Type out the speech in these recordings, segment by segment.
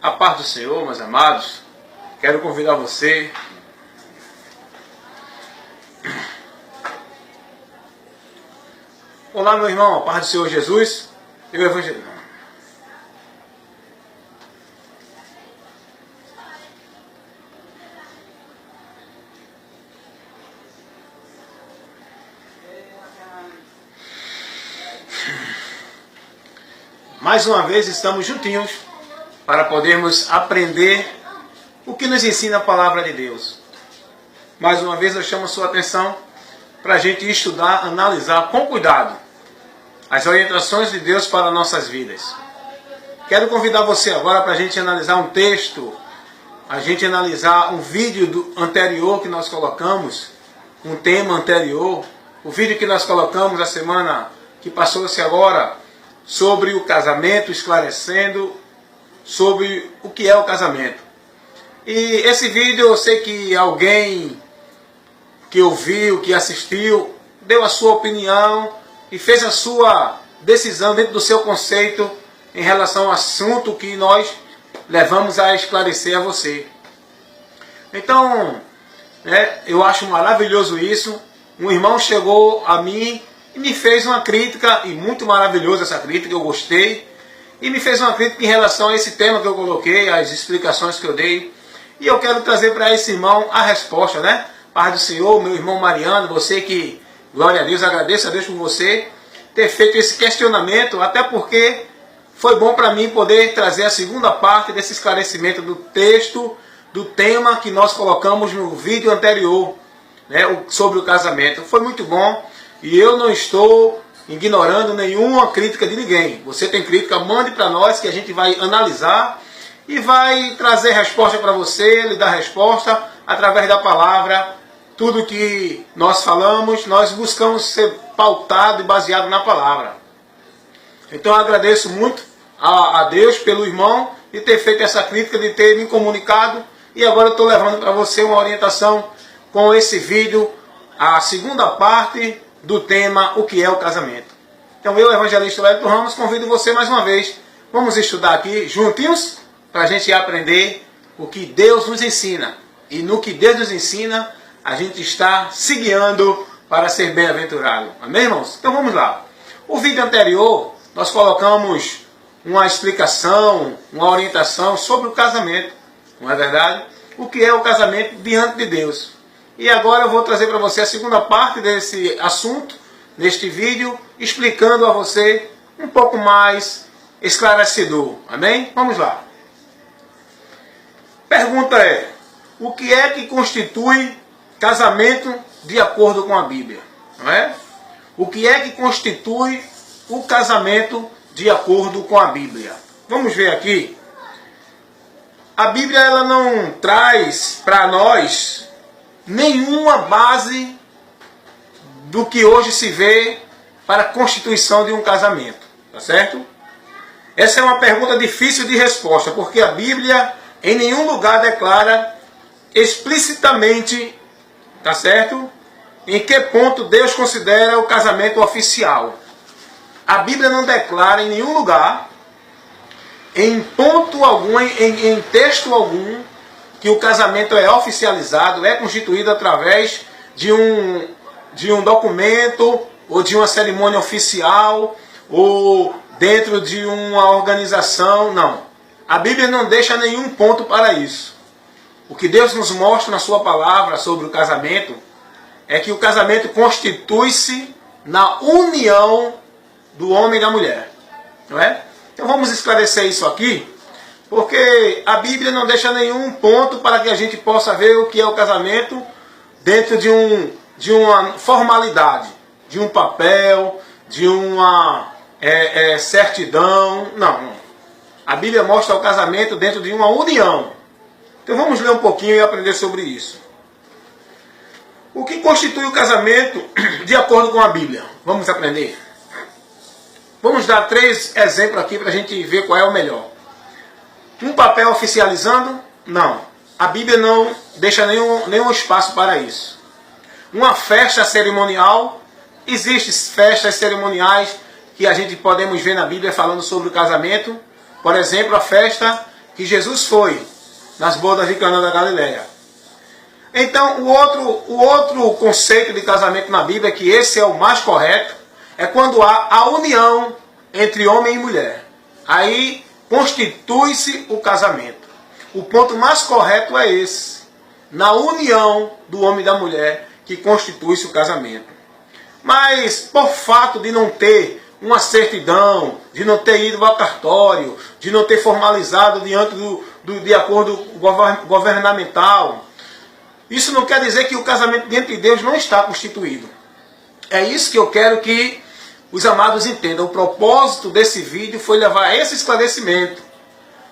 A paz do Senhor, meus amados, quero convidar você Olá, meu irmão, a paz do Senhor Jesus e o Evangelho. Mais uma vez estamos juntinhos para podermos aprender o que nos ensina a palavra de Deus. Mais uma vez eu chamo a sua atenção para a gente estudar, analisar com cuidado as orientações de Deus para nossas vidas. Quero convidar você agora para a gente analisar um texto, a gente analisar um vídeo anterior que nós colocamos, um tema anterior, o vídeo que nós colocamos a semana que passou-se agora, sobre o casamento, esclarecendo sobre o que é o casamento. E esse vídeo eu sei que alguém que ouviu, que assistiu, deu a sua opinião e fez a sua decisão dentro do seu conceito em relação ao assunto que nós levamos a esclarecer a você. Então, eu acho maravilhoso isso. Um irmão chegou a mim e me fez uma crítica, e muito maravilhosa essa crítica, eu gostei, e me fez uma crítica em relação a esse tema que eu coloquei, as explicações que eu dei, e eu quero trazer para esse irmão a resposta, né? Paz do Senhor, meu irmão Mariano, você que, glória a Deus, agradeço a Deus por você ter feito esse questionamento, até porque foi bom para mim poder trazer a segunda parte desse esclarecimento do texto, do tema que nós colocamos no vídeo anterior, né, sobre o casamento. Foi muito bom. E eu não estou ignorando nenhuma crítica de ninguém. Você tem crítica, mande para nós que a gente vai analisar e vai trazer resposta para você, lhe dar resposta através da palavra. Tudo que nós falamos, nós buscamos ser pautado e baseado na palavra. Então eu agradeço muito a Deus pelo irmão de ter feito essa crítica, de ter me comunicado. E agora eu estou levando para você uma orientação com esse vídeo, a segunda parte do tema, o que é o casamento. Então eu, evangelista Wellington Ramos, convido você mais uma vez. Vamos estudar aqui juntinhos para a gente aprender o que Deus nos ensina. E no que Deus nos ensina, a gente está se guiando para ser bem-aventurado. Amém, irmãos? Então vamos lá. O vídeo anterior, nós colocamos uma explicação, uma orientação sobre o casamento. Não é verdade? O que é o casamento diante de Deus. E agora eu vou trazer para você a segunda parte desse assunto, neste vídeo, explicando a você um pouco mais esclarecedor. Amém? Vamos lá. Pergunta é: o que é que constitui casamento de acordo com a Bíblia? Não é? O que é que constitui o casamento de acordo com a Bíblia? Vamos ver aqui. A Bíblia ela não traz para nós nenhuma base do que hoje se vê para a constituição de um casamento. Tá certo? Essa é uma pergunta difícil de resposta, porque a Bíblia em nenhum lugar declara explicitamente, tá certo? Em que ponto Deus considera o casamento oficial. A Bíblia não declara em nenhum lugar, em ponto algum, em texto algum, que o casamento é oficializado, é constituído através de um documento, ou de uma cerimônia oficial, ou dentro de uma organização. Não. A Bíblia não deixa nenhum ponto para isso. O que Deus nos mostra na sua palavra sobre o casamento é que o casamento constitui-se na união do homem e da mulher. Não é? Então vamos esclarecer isso aqui, porque a Bíblia não deixa nenhum ponto para que a gente possa ver o que é o casamento dentro de uma formalidade, de um papel, de uma certidão. Não. A Bíblia mostra o casamento dentro de uma união. Então vamos ler um pouquinho e aprender sobre isso. O que constitui o casamento de acordo com a Bíblia? Vamos aprender. Vamos dar 3 exemplos aqui para a gente ver qual é o melhor. Um papel oficializando? Não. A Bíblia não deixa nenhum espaço para isso. Uma festa cerimonial? Existem festas cerimoniais que a gente podemos ver na Bíblia falando sobre o casamento. Por exemplo, a festa que Jesus foi nas bodas de Caná da Galileia. Então, o outro conceito de casamento na Bíblia, que esse é o mais correto, é quando há a união entre homem e mulher. Aí constitui-se o casamento. O ponto mais correto é esse. Na união do homem e da mulher que constitui-se o casamento. Mas por fato de não ter uma certidão, de não ter ido ao cartório, de não ter formalizado diante de acordo governamental, isso não quer dizer que o casamento diante de Deus não está constituído. É isso que eu quero que os amados entendam. O propósito desse vídeo foi levar esse esclarecimento.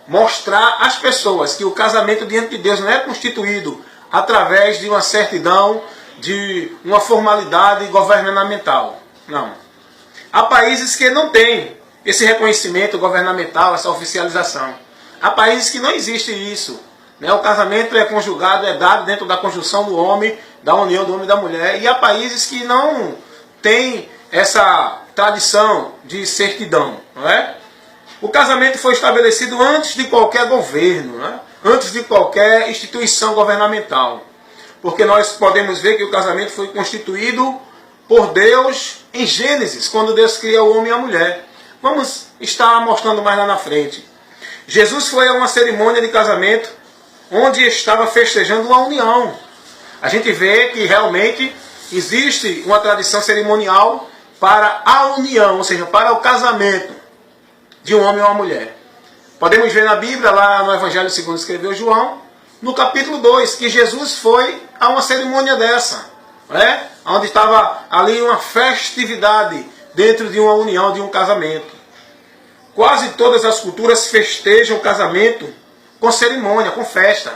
Mostrar às pessoas que o casamento diante de Deus não é constituído através de uma certidão, de uma formalidade governamental. Não. Há países que não têm esse reconhecimento governamental, essa oficialização. Há países que não existe isso. O casamento é conjugado, é dado dentro da conjunção do homem, da união do homem e da mulher. E há países que não têm essa tradição de certidão. Não é? O casamento foi estabelecido antes de qualquer governo, né? Antes de qualquer instituição governamental. Porque nós podemos ver que o casamento foi constituído por Deus em Gênesis, quando Deus cria o homem e a mulher. Vamos estar mostrando mais lá na frente. Jesus foi a uma cerimônia de casamento onde estava festejando uma união. A gente vê que realmente existe uma tradição cerimonial para a união, ou seja, para o casamento de um homem e uma mulher. Podemos ver na Bíblia, lá no Evangelho segundo escreveu João, no capítulo 2, que Jesus foi a uma cerimônia dessa, onde estava ali uma festividade dentro de uma união, de um casamento. Quase todas as culturas festejam o casamento com cerimônia, com festa.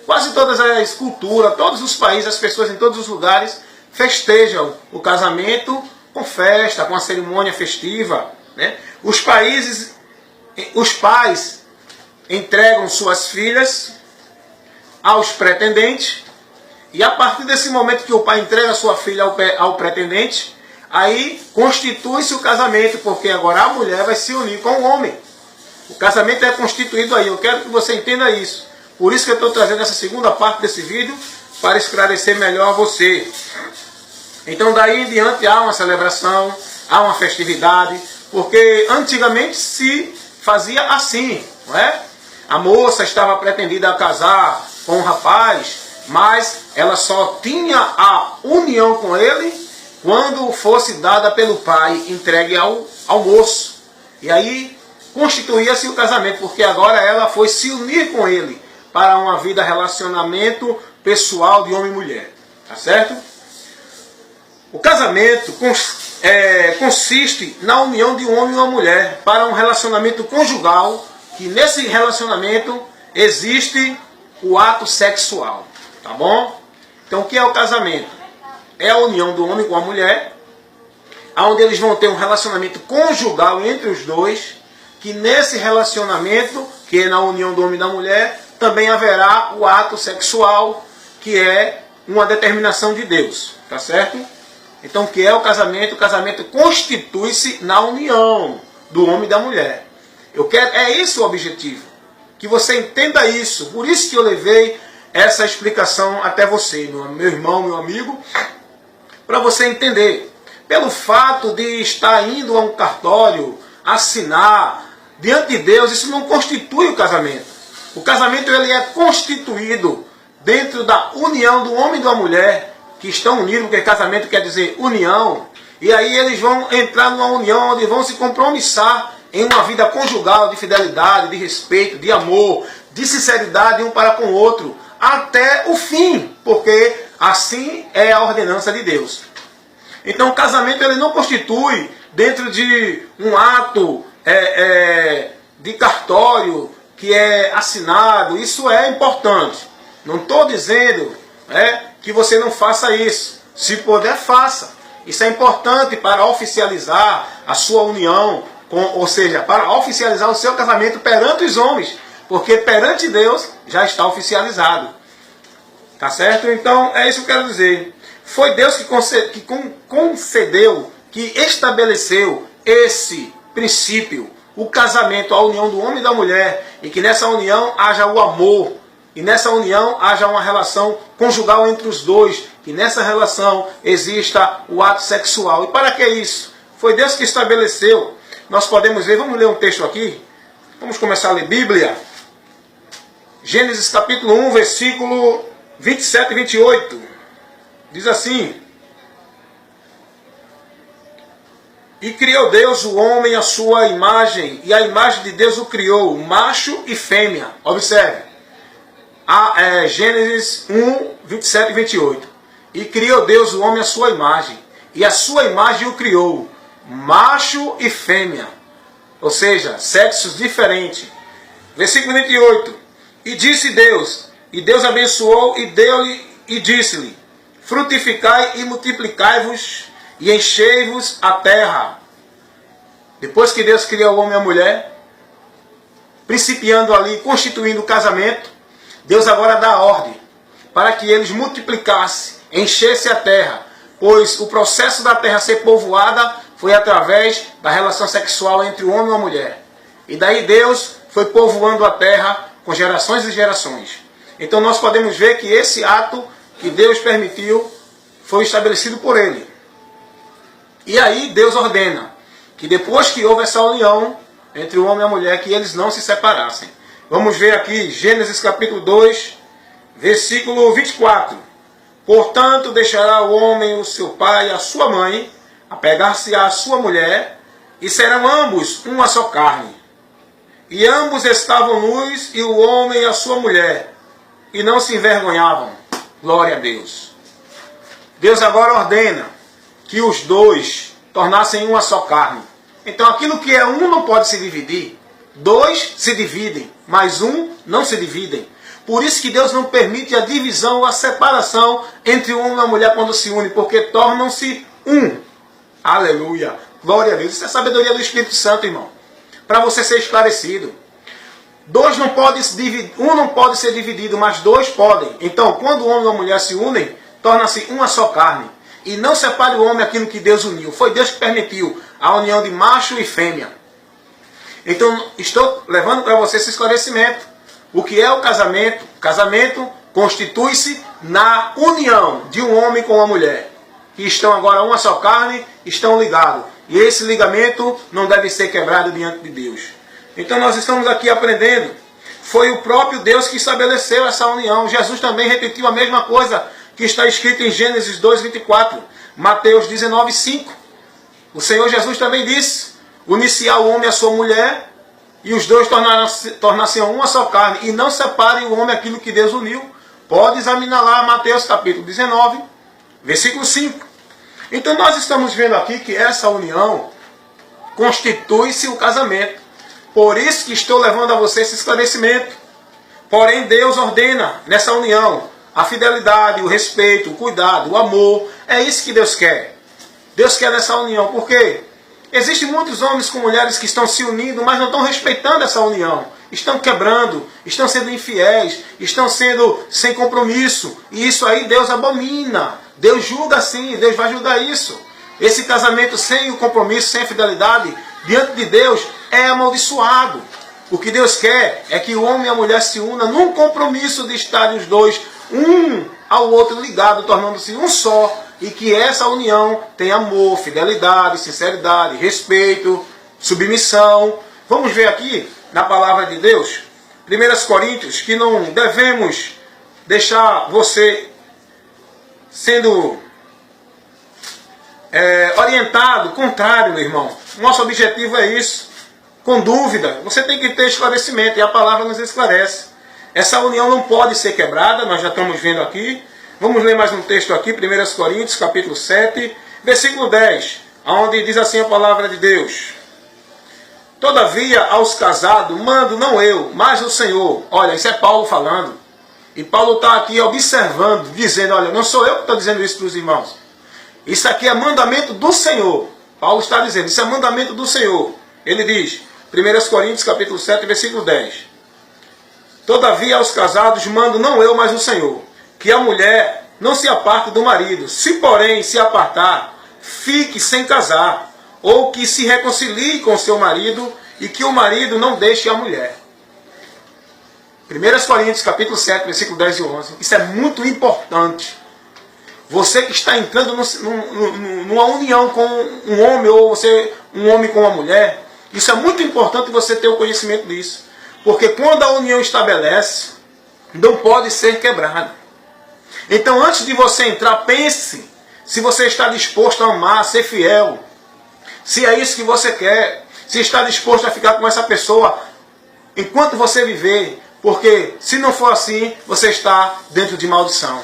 Quase todas as culturas, todos os países, as pessoas em todos os lugares festejam o casamento com festa, com a cerimônia festiva. Os pais entregam suas filhas aos pretendentes, e a partir desse momento que o pai entrega sua filha ao pretendente, aí constitui-se o casamento, porque agora a mulher vai se unir com o homem. O casamento é constituído aí. Eu quero que você entenda isso. Por isso que eu estou trazendo essa segunda parte desse vídeo, para esclarecer melhor a você. Então daí em diante há uma celebração, há uma festividade, porque antigamente se fazia assim, não é? A moça estava pretendida a casar com um rapaz, mas ela só tinha a união com ele quando fosse dada pelo pai, entregue ao moço. E aí constituía-se o casamento, porque agora ela foi se unir com ele para uma vida, relacionamento pessoal de homem e mulher. Tá certo? O casamento consiste na união de um homem e uma mulher para um relacionamento conjugal, que nesse relacionamento existe o ato sexual. Tá bom? Então o que é o casamento? É a união do homem com a mulher, onde eles vão ter um relacionamento conjugal entre os dois, que nesse relacionamento, que é na união do homem e da mulher, também haverá o ato sexual, que é uma determinação de Deus. Tá certo? Então o que é o casamento? O casamento constitui-se na união do homem e da mulher. É esse o objetivo. Que você entenda isso. Por isso que eu levei essa explicação até você, meu irmão, meu amigo, para você entender. Pelo fato de estar indo a um cartório, assinar, diante de Deus, isso não constitui o casamento. O casamento ele é constituído dentro da união do homem e da mulher, que estão unidos, porque casamento quer dizer união, e aí eles vão entrar numa união onde vão se compromissar em uma vida conjugal de fidelidade, de respeito, de amor, de sinceridade um para com o outro, até o fim, porque assim é a ordenança de Deus. Então o casamento ele não constitui dentro de um ato de cartório que é assinado. Isso é importante. Não estou dizendo que você não faça isso. Se puder, faça. Isso é importante para oficializar a sua união, ou seja, para oficializar o seu casamento perante os homens, porque perante Deus já está oficializado. Tá certo? Então é isso que eu quero dizer. Foi Deus que concedeu, que estabeleceu esse princípio. o casamento, a união do homem e da mulher, e que nessa união haja o amor, e nessa união haja uma relação conjugal entre os dois, que nessa relação exista o ato sexual. E para que isso? Foi Deus que estabeleceu. Nós podemos ver, vamos ler um texto aqui, vamos começar a ler Bíblia. Gênesis capítulo 1, versículo 27 e 28. Diz assim: E criou Deus o homem à sua imagem, e a imagem de Deus o criou, macho e fêmea. Observe. Gênesis 1, 27 e 28. E criou Deus o homem à sua imagem, e a sua imagem o criou, macho e fêmea. Ou seja, sexos diferentes. Versículo 28. E disse Deus, e Deus abençoou e deu-lhe e disse-lhe: frutificai e multiplicai-vos e enchei-vos a terra. Depois que Deus criou o homem e a mulher, principiando ali, constituindo o casamento, Deus agora dá a ordem para que eles multiplicassem, enchessem a terra, pois o processo da terra ser povoada foi através da relação sexual entre o homem e a mulher. E daí Deus foi povoando a terra com gerações e gerações. Então nós podemos ver que esse ato que Deus permitiu foi estabelecido por Ele. E aí Deus ordena que depois que houve essa união entre o homem e a mulher, que eles não se separassem. Vamos ver aqui Gênesis capítulo 2, versículo 24. Portanto deixará o homem o seu pai e a sua mãe, apegar-se-á à sua mulher, e serão ambos uma só carne. E ambos estavam nus, e o homem e a sua mulher, e não se envergonhavam. Glória a Deus. Deus agora ordena que os dois tornassem uma só carne. Então aquilo que é um não pode se dividir. Dois se dividem, mas um não se dividem. Por isso que Deus não permite a divisão ou a separação entre o homem e a mulher quando se unem, porque tornam-se um. Aleluia. Glória a Deus. Isso é a sabedoria do Espírito Santo, irmão. Para você ser esclarecido. Dois não podem se dividir, um não pode ser dividido, mas dois podem. Então, quando o homem e a mulher se unem, torna-se uma só carne. E não separe o homem aquilo que Deus uniu. Foi Deus que permitiu a união de macho e fêmea. Então, estou levando para você esse esclarecimento. O que é o casamento? O casamento constitui-se na união de um homem com uma mulher, que estão agora uma só carne, estão ligados. E esse ligamento não deve ser quebrado diante de Deus. Então nós estamos aqui aprendendo. Foi o próprio Deus que estabeleceu essa união. Jesus também repetiu a mesma coisa que está escrito em Gênesis 2, 24. Mateus 19, 5. O Senhor Jesus também disse: unir-se-á o homem e a sua mulher, e os dois tornar-se uma só carne, e não separem o homem aquilo que Deus uniu. Pode examinar lá Mateus capítulo 19, versículo 5. Então nós estamos vendo aqui que essa união constitui-se o casamento. Por isso que estou levando a você esse esclarecimento. Porém Deus ordena nessa união a fidelidade, o respeito, o cuidado, o amor. É isso que Deus quer. Deus quer nessa união. Por quê? Existem muitos homens com mulheres que estão se unindo, mas não estão respeitando essa união. Estão quebrando, estão sendo infiéis, estão sendo sem compromisso. E isso aí Deus abomina. Deus julga assim, Deus vai julgar isso. Esse casamento sem o compromisso, sem a fidelidade, diante de Deus, é amaldiçoado. O que Deus quer é que o homem e a mulher se unam num compromisso de estarem os dois, um ao outro ligado, tornando-se um só. E que essa união tenha amor, fidelidade, sinceridade, respeito, submissão. Vamos ver aqui na palavra de Deus, 1 Coríntios, que não devemos deixar você sendo orientado, contrário, meu irmão. Nosso objetivo é isso. Com dúvida, você tem que ter esclarecimento, e a palavra nos esclarece. Essa união não pode ser quebrada, nós já estamos vendo aqui. Vamos ler mais um texto aqui, 1 Coríntios, capítulo 7, versículo 10, onde diz assim a palavra de Deus: todavia aos casados mando não eu, mas o Senhor. Olha, isso é Paulo falando. E Paulo está aqui observando, dizendo, olha, não sou eu que estou dizendo isso para os irmãos. Isso aqui é mandamento do Senhor. Paulo está dizendo, isso é mandamento do Senhor. Ele diz, 1 Coríntios, capítulo 7, versículo 10. Todavia aos casados mando não eu, mas o Senhor, que a mulher não se aparte do marido. Se porém se apartar, fique sem casar, ou que se reconcilie com seu marido, e que o marido não deixe a mulher. 1 Coríntios capítulo 7, versículo 10 e 11. Isso é muito importante. Você que está entrando numa união com um homem, ou você um homem com uma mulher, isso é muito importante você ter o conhecimento disso. Porque quando a união estabelece, não pode ser quebrada. Então antes de você entrar, pense se você está disposto a amar, a ser fiel. Se é isso que você quer. Se está disposto a ficar com essa pessoa enquanto você viver. Porque se não for assim, você está dentro de maldição.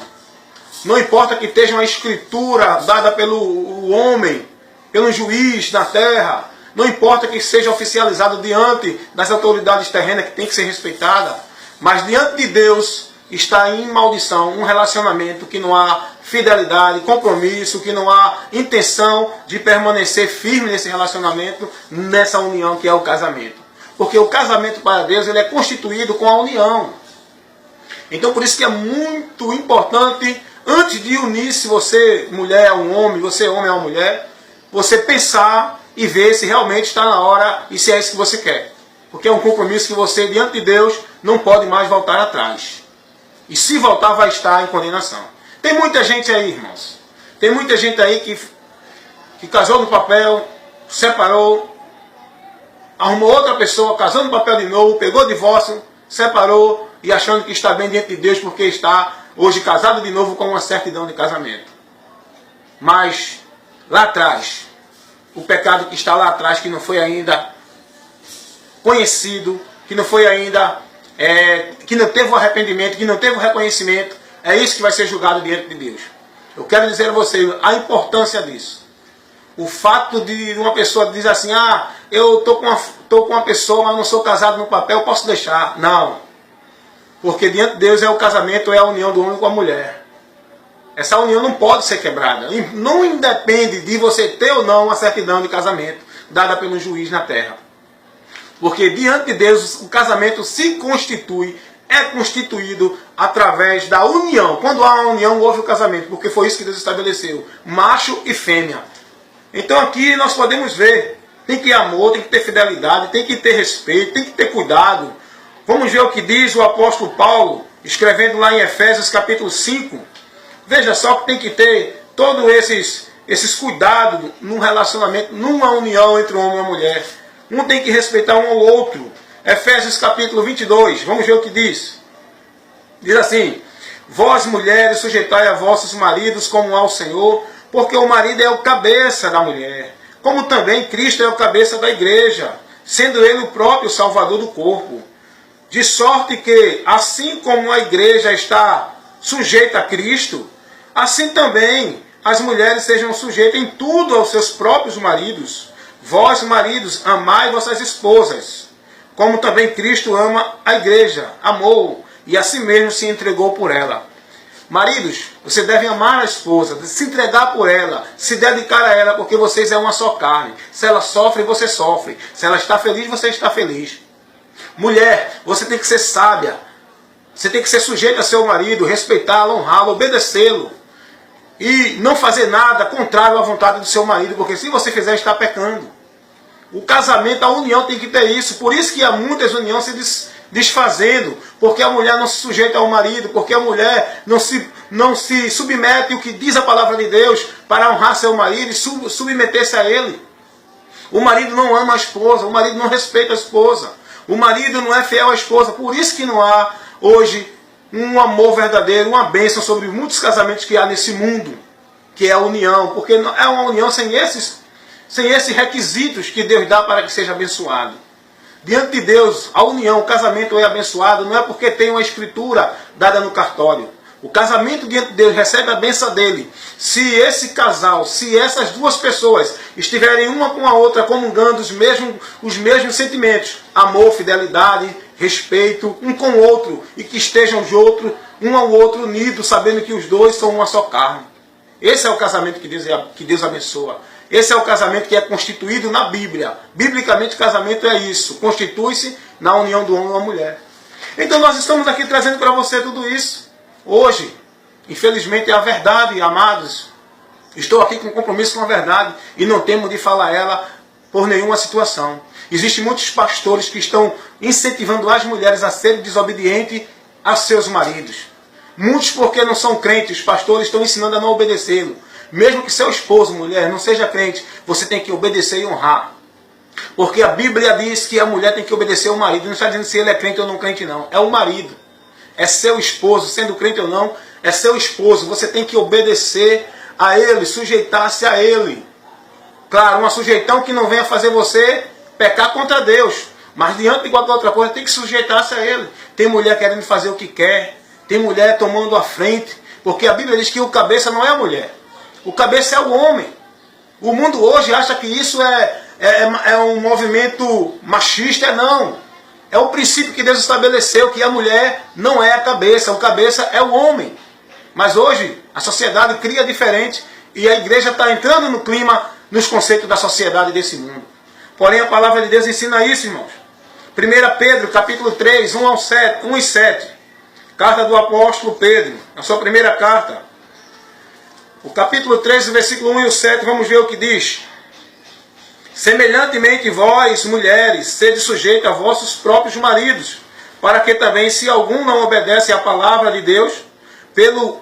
Não importa que esteja uma escritura dada pelo homem, pelo juiz na terra. Não importa que seja oficializado diante das autoridades terrenas, que tem que ser respeitada. Mas diante de Deus está em maldição um relacionamento que não há fidelidade, compromisso, que não há intenção de permanecer firme nesse relacionamento, nessa união que é o casamento. Porque o casamento para Deus ele é constituído com a união. Então por isso que é muito importante, antes de unir, se você mulher a um homem, você homem a uma mulher, você pensar e ver se realmente está na hora e se é isso que você quer. Porque é um compromisso que você, diante de Deus, não pode mais voltar atrás. E se voltar, vai estar em condenação. Tem muita gente aí, irmãos. Tem muita gente aí que casou no papel, separou, arrumou outra pessoa, casou no papel de novo, pegou divórcio, separou e achando que está bem diante de Deus porque está hoje casado de novo com uma certidão de casamento. Mas lá atrás, o pecado que está lá atrás, que não foi ainda conhecido, que não foi ainda, que não teve o arrependimento, que não teve o reconhecimento, é isso que vai ser julgado diante de Deus. Eu quero dizer a vocês a importância disso. O fato de uma pessoa dizer assim, eu estou com uma pessoa, mas não sou casado no papel, posso deixar. Não. Porque diante de Deus é o casamento, é a união do homem com a mulher. Essa união não pode ser quebrada. Não independe de você ter ou não uma certidão de casamento dada pelo juiz na terra. Porque diante de Deus o casamento se constitui, é constituído através da união. Quando há uma união, houve o casamento. Porque foi isso que Deus estabeleceu. Macho e fêmea. Então aqui nós podemos ver. Tem que ter amor, tem que ter fidelidade, tem que ter respeito, tem que ter cuidado. Vamos ver o que diz o apóstolo Paulo, escrevendo lá em Efésios capítulo 5. Veja só que tem que ter todos esses cuidados num relacionamento, numa união entre um homem e uma mulher. Um tem que respeitar um ao outro. Efésios capítulo 22, vamos ver o que diz. Diz assim: vós mulheres sujeitai a vossos maridos como ao Senhor, porque o marido é o cabeça da mulher, como também Cristo é o cabeça da igreja, sendo ele o próprio salvador do corpo. De sorte que, assim como a igreja está sujeita a Cristo, assim também as mulheres sejam sujeitas em tudo aos seus próprios maridos. Vós, maridos, amai vossas esposas, como também Cristo ama a igreja, amou e a si mesmo se entregou por ela. Maridos, você deve amar a esposa, se entregar por ela, se dedicar a ela, porque vocês é uma só carne. Se ela sofre, você sofre. Se ela está feliz, você está feliz. Mulher, você tem que ser sábia. Você tem que ser sujeita a seu marido, respeitá-lo, honrá-lo, obedecê-lo. E não fazer nada contrário à vontade do seu marido, porque se você fizer, está pecando. O casamento, a união tem que ter isso. Por isso que há muitas uniões se desfazendo, porque a mulher não se sujeita ao marido, porque a mulher não se submete ao que diz a palavra de Deus para honrar seu marido e submeter-se a ele. O marido não ama a esposa, o marido não respeita a esposa, o marido não é fiel à esposa. Por isso que não há hoje um amor verdadeiro, uma bênção sobre muitos casamentos que há nesse mundo, que é a união, porque é uma união sem esses requisitos que Deus dá para que seja abençoado. Diante de Deus, a união, o casamento é abençoado, não é porque tem uma escritura dada no cartório. O casamento diante de Deus recebe a bênção dele. Se esse casal, se essas duas pessoas estiverem uma com a outra comungando os mesmos sentimentos, amor, fidelidade, respeito, um com o outro, e que estejam juntos, um ao outro unidos, sabendo que os dois são uma só carne. Esse é o casamento que Deus abençoa. Esse é o casamento que é constituído na Bíblia. Biblicamente, casamento é isso. Constitui-se na união do homem e da mulher. Então nós estamos aqui trazendo para você tudo isso. Hoje, infelizmente, é a verdade, amados. Estou aqui com compromisso com a verdade e não temo de falar ela por nenhuma situação. Existem muitos pastores que estão incentivando as mulheres a serem desobedientes a seus maridos. Muitos, porque não são crentes, os pastores estão ensinando a não obedecê-lo. Mesmo que seu esposo, mulher, não seja crente, você tem que obedecer e honrar. Porque a Bíblia diz que a mulher tem que obedecer ao marido. Não está dizendo se ele é crente ou não crente, não. É o marido. É seu esposo, sendo crente ou não, é seu esposo. Você tem que obedecer a ele, sujeitar-se a ele. Claro, uma sujeitão que não venha fazer você pecar contra Deus. Mas diante de qualquer outra coisa, tem que sujeitar-se a ele. Tem mulher querendo fazer o que quer. Tem mulher tomando a frente. Porque a Bíblia diz que o cabeça não é a mulher. O cabeça é o homem. O mundo hoje acha que isso é um movimento machista. Não. É o princípio que Deus estabeleceu, que a mulher não é a cabeça. O cabeça é o homem. Mas hoje a sociedade cria diferente. E a igreja está entrando no clima, nos conceitos da sociedade desse mundo. Porém a palavra de Deus ensina isso, irmãos. 1 Pedro, capítulo 3, 1 e 7. Carta do apóstolo Pedro, a sua primeira carta. O capítulo 3, versículo 1 e o 7, vamos ver o que diz. Semelhantemente vós, mulheres, sede sujeitos a vossos próprios maridos, para que também, se algum não obedece à palavra de Deus, pelo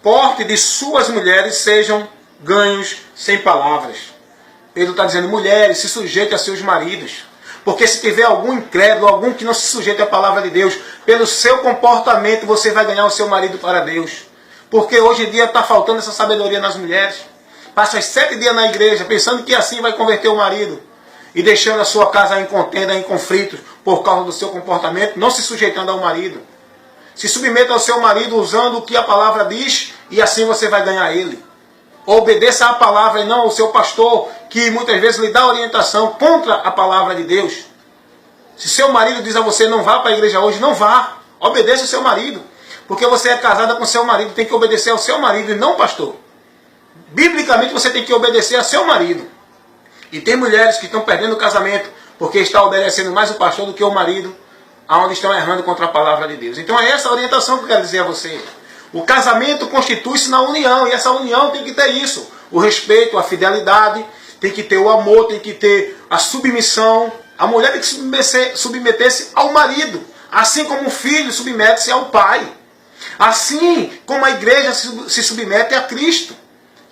porte de suas mulheres sejam ganhos sem palavras. Pedro está dizendo, mulheres, se sujeitem a seus maridos. Porque se tiver algum incrédulo, algum que não se sujeita à palavra de Deus, pelo seu comportamento você vai ganhar o seu marido para Deus. Porque hoje em dia está faltando essa sabedoria nas mulheres. Passa 7 dias na igreja, pensando que assim vai converter o marido. E deixando a sua casa em contenda, em conflitos, por causa do seu comportamento, não se sujeitando ao marido. Se submeta ao seu marido usando o que a palavra diz, e assim você vai ganhar ele. Obedeça à palavra e não ao seu pastor, que muitas vezes lhe dá orientação contra a palavra de Deus. Se seu marido diz a você, não vá para a igreja hoje, não vá. Obedeça ao seu marido. Porque você é casada com seu marido, tem que obedecer ao seu marido e não ao pastor. Biblicamente você tem que obedecer ao seu marido. E tem mulheres que estão perdendo o casamento porque está obedecendo mais o pastor do que o marido, aonde estão errando contra a palavra de Deus. Então é essa a orientação que eu quero dizer a você. O casamento constitui-se na união, e essa união tem que ter isso. O respeito, a fidelidade, tem que ter o amor, tem que ter a submissão. A mulher tem que submeter-se ao marido, assim como o filho submete-se ao pai. Assim como a igreja se submete a Cristo.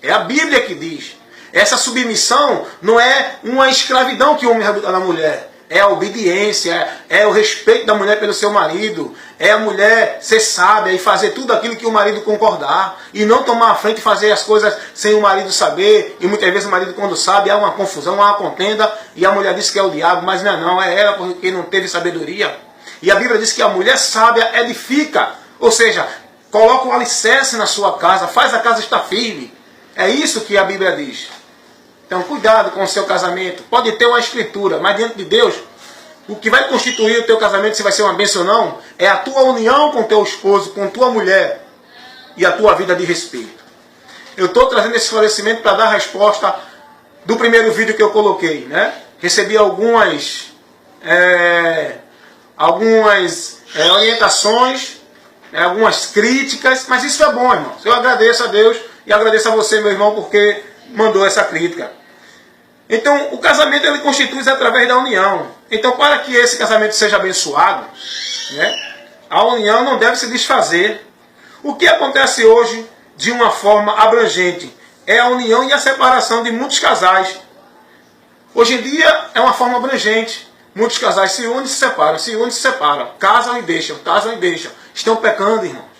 É a Bíblia que diz. Essa submissão não é uma escravidão que o homem dá na mulher. É a obediência, é o respeito da mulher pelo seu marido. É a mulher ser sábia e fazer tudo aquilo que o marido concordar. E não tomar a frente e fazer as coisas sem o marido saber. E muitas vezes o marido, quando sabe, há uma confusão, há uma contenda. E a mulher diz que é o diabo, mas não, é ela porque não teve sabedoria. E a Bíblia diz que a mulher sábia edifica. Ou seja, coloca um alicerce na sua casa, faz a casa estar firme. É isso que a Bíblia diz. Então cuidado com o seu casamento. Pode ter uma escritura, mas diante de Deus, o que vai constituir o teu casamento, se vai ser uma bênção ou não, é a tua união com teu esposo, com tua mulher e a tua vida de respeito. Eu estou trazendo esse esclarecimento para dar a resposta do primeiro vídeo que eu coloquei, né? Recebi algumas orientações, algumas críticas, mas isso é bom, irmãos. Eu agradeço a Deus e agradeço a você, meu irmão, porque mandou essa crítica. Então, o casamento ele constitui-se através da união. Então, para que esse casamento seja abençoado, né, a união não deve se desfazer. O que acontece hoje, de uma forma abrangente, é a união e a separação de muitos casais. Hoje em dia, é uma forma abrangente. Muitos casais se unem e se separam, se unem e se separam. Casam e deixam, casam e deixam. Estão pecando, irmãos.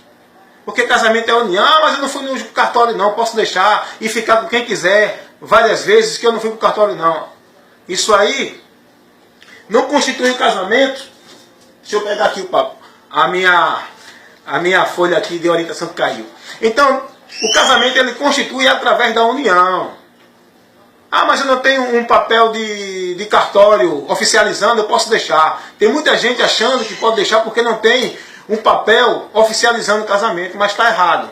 Porque casamento é união. Ah, mas eu não fui no cartório não, posso deixar e ficar com quem quiser várias vezes que eu não fui para o cartório não. Isso aí não constitui um casamento. Deixa eu pegar aqui a minha folha aqui de orientação que caiu. Então, o casamento ele constitui através da união. Ah, mas eu não tenho um papel de cartório oficializando, eu posso deixar. Tem muita gente achando que pode deixar porque não tem um papel oficializando o casamento, mas está errado.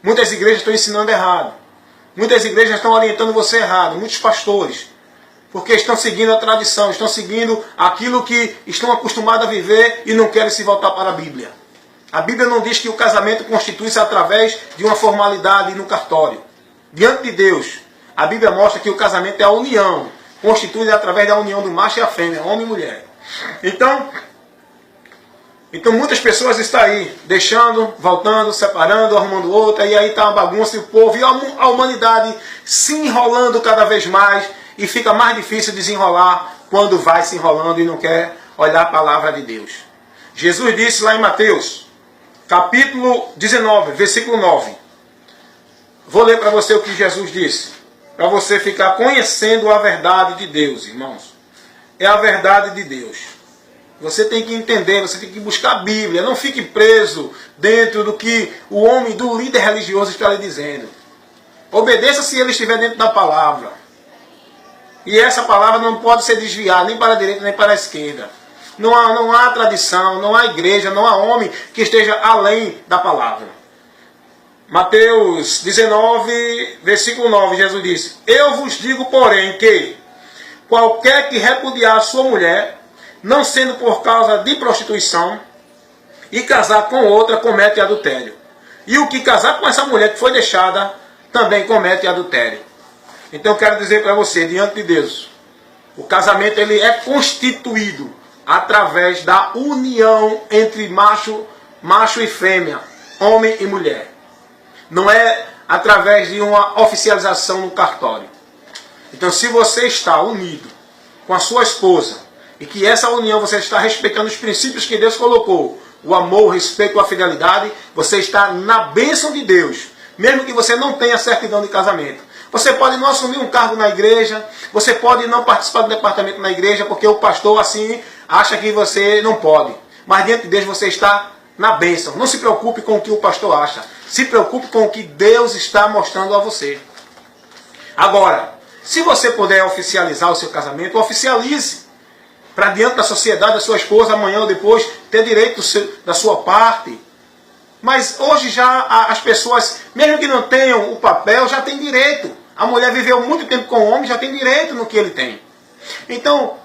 Muitas igrejas estão ensinando errado. Muitas igrejas estão orientando você errado. Muitos pastores. Porque estão seguindo a tradição, estão seguindo aquilo que estão acostumados a viver e não querem se voltar para a Bíblia. A Bíblia não diz que o casamento constitui-se através de uma formalidade no cartório. Diante de Deus, a Bíblia mostra que o casamento é a união. constituída através da união do macho e a fêmea, homem e mulher. Então muitas pessoas estão aí, deixando, voltando, separando, arrumando outra, e aí está uma bagunça, e o povo e a humanidade se enrolando cada vez mais, e fica mais difícil desenrolar quando vai se enrolando e não quer olhar a palavra de Deus. Jesus disse lá em Mateus, capítulo 19, versículo 9. Vou ler para você o que Jesus disse, para você ficar conhecendo a verdade de Deus, irmãos. É a verdade de Deus. Você tem que entender, você tem que buscar a Bíblia. Não fique preso dentro do que o homem, do líder religioso está lhe dizendo. Obedeça se ele estiver dentro da palavra. E essa palavra não pode ser desviada nem para a direita nem para a esquerda. Não há tradição, não há igreja, não há homem que esteja além da palavra. Mateus 19, versículo 9, Jesus disse: Eu vos digo, porém, que qualquer que repudiar sua mulher, não sendo por causa de prostituição, e casar com outra, comete adultério. E o que casar com essa mulher que foi deixada, também comete adultério. Então eu quero dizer para você, diante de Deus, o casamento ele é constituído através da união entre macho e fêmea, homem e mulher. Não é através de uma oficialização no cartório. Então, se você está unido com a sua esposa, e que essa união você está respeitando os princípios que Deus colocou, o amor, o respeito, a fidelidade, você está na bênção de Deus, mesmo que você não tenha certidão de casamento. Você pode não assumir um cargo na igreja, você pode não participar do departamento na igreja, porque o pastor assim acha que você não pode. Mas diante de Deus você está na bênção. Não se preocupe com o que o pastor acha. Se preocupe com o que Deus está mostrando a você. Agora, se você puder oficializar o seu casamento, oficialize. Para diante da sociedade, a sua esposa, amanhã ou depois, ter direito da sua parte. Mas hoje já as pessoas, mesmo que não tenham o papel, já têm direito. A mulher viveu muito tempo com o homem, já tem direito no que ele tem. Então,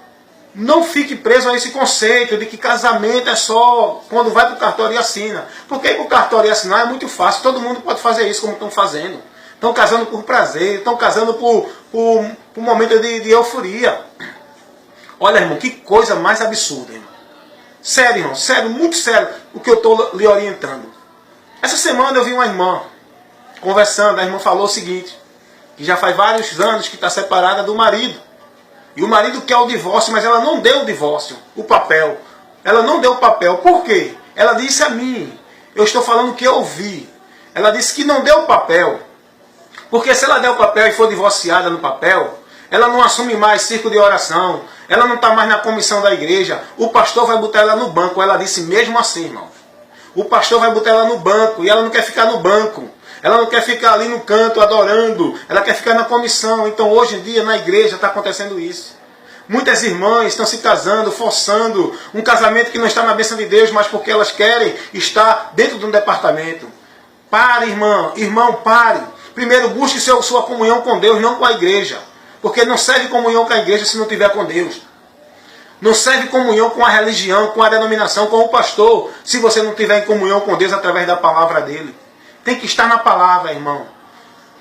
não fique preso a esse conceito de que casamento é só quando vai para o cartório e assina. Porque ir para o cartório e assinar é muito fácil. Todo mundo pode fazer isso como estão fazendo. Estão casando por prazer, estão casando por um momento de euforia. Olha, irmão, que coisa mais absurda, irmão. Sério, irmão, sério, muito sério o que eu estou lhe orientando. Essa semana eu vi uma irmã conversando, a irmã falou o seguinte, que já faz vários anos que está separada do marido. E o marido quer o divórcio, mas ela não deu o divórcio, o papel. Ela não deu o papel. Por quê? Ela disse a mim, eu estou falando o que eu vi. Ela disse que não deu o papel, porque se ela der o papel e for divorciada no papel, ela não assume mais círculo de oração, ela não está mais na comissão da igreja, o pastor vai botar ela no banco. Ela disse mesmo assim, irmão. O pastor vai botar ela no banco, e ela não quer ficar no banco. Ela não quer ficar ali no canto adorando, ela quer ficar na comissão. Então hoje em dia na igreja está acontecendo isso. Muitas irmãs estão se casando, forçando um casamento que não está na bênção de Deus, mas porque elas querem estar dentro de um departamento. Pare, irmã, irmão, pare. Primeiro busque sua comunhão com Deus, não com a igreja. Porque não serve comunhão com a igreja se não tiver com Deus. Não serve comunhão com a religião, com a denominação, com o pastor, se você não tiver em comunhão com Deus através da palavra dele. Tem que estar na palavra, irmão.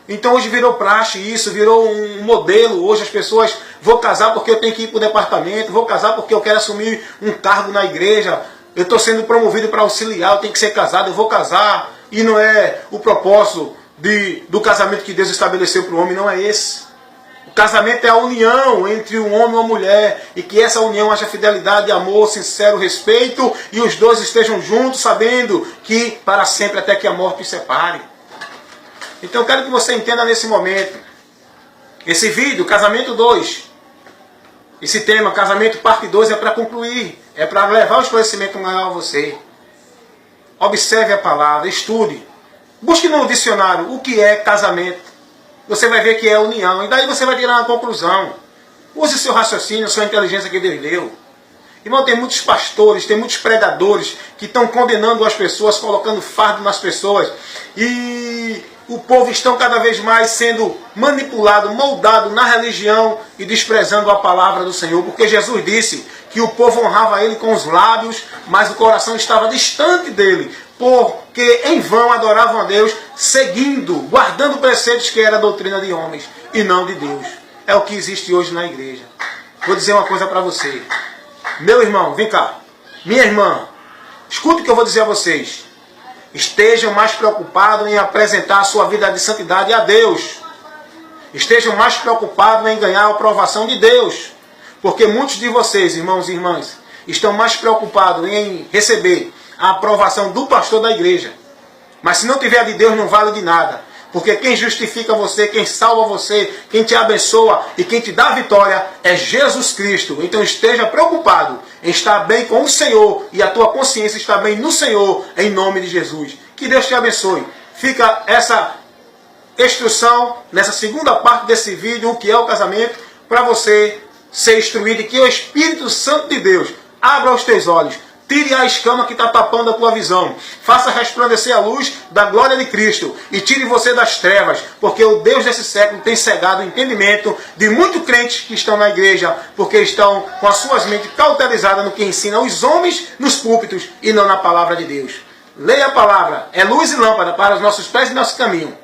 Então hoje virou praxe isso, virou um modelo. Hoje as pessoas, vou casar porque eu tenho que ir para o departamento, vou casar porque eu quero assumir um cargo na igreja, eu estou sendo promovido para auxiliar, eu tenho que ser casado, eu vou casar. E não é o propósito do casamento que Deus estabeleceu para o homem, não é esse. O casamento é a união entre um homem e uma mulher, e que essa união haja fidelidade, amor, sincero respeito, e os dois estejam juntos, sabendo que para sempre até que a morte os separe. Então eu quero que você entenda nesse momento, esse vídeo, Casamento 2, esse tema, Casamento Parte 2, é para concluir, é para levar o esclarecimento maior a você. Observe a palavra, estude, busque no dicionário o que é casamento. Você vai ver que é união. E daí você vai tirar uma conclusão. Use seu raciocínio, sua inteligência que Deus deu. Irmão, tem muitos pastores, tem muitos pregadores que estão condenando as pessoas, colocando fardo nas pessoas. E o povo está cada vez mais sendo manipulado, moldado na religião e desprezando a palavra do Senhor. Porque Jesus disse que o povo honrava Ele com os lábios, mas o coração estava distante dele. Porque em vão adoravam a Deus, seguindo, guardando preceitos que era a doutrina de homens e não de Deus. é o que existe hoje na igreja. Vou dizer uma coisa para você. Meu irmão, vem cá. Minha irmã, escute o que eu vou dizer a vocês. Estejam mais preocupados em apresentar a sua vida de santidade a Deus. Estejam mais preocupados em ganhar a aprovação de Deus. Porque muitos de vocês, irmãos e irmãs, estão mais preocupados em receber a aprovação do pastor da igreja. Mas se não tiver de Deus, não vale de nada. Porque quem justifica você, quem salva você, quem te abençoa e quem te dá a vitória é Jesus Cristo. Então esteja preocupado em estar bem com o Senhor e a tua consciência está bem no Senhor, em nome de Jesus. Que Deus te abençoe. Fica essa instrução nessa segunda parte desse vídeo, o que é o casamento, para você ser instruído e que o Espírito Santo de Deus abra os teus olhos. Tire a escama que está tapando a tua visão. Faça resplandecer a luz da glória de Cristo. E tire você das trevas. Porque o Deus desse século tem cegado o entendimento de muitos crentes que estão na igreja. Porque estão com as suas mentes cauterizadas no que ensinam os homens nos púlpitos e não na palavra de Deus. Leia a palavra. É luz e lâmpada para os nossos pés e nosso caminho.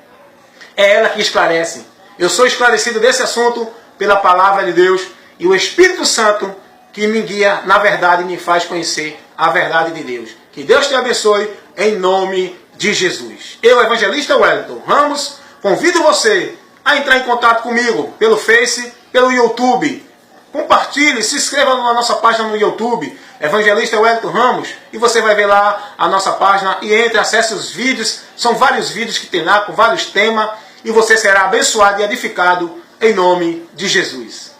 É ela que esclarece. Eu sou esclarecido desse assunto pela palavra de Deus. E o Espírito Santo que me guia na verdade e me faz conhecer a verdade de Deus. Que Deus te abençoe em nome de Jesus. Eu, evangelista Wellington Ramos, convido você a entrar em contato comigo pelo Face, pelo YouTube. Compartilhe, se inscreva na nossa página no YouTube, Evangelista Wellington Ramos, e você vai ver lá a nossa página e entre, acesse os vídeos. São vários vídeos que tem lá com vários temas e você será abençoado e edificado em nome de Jesus.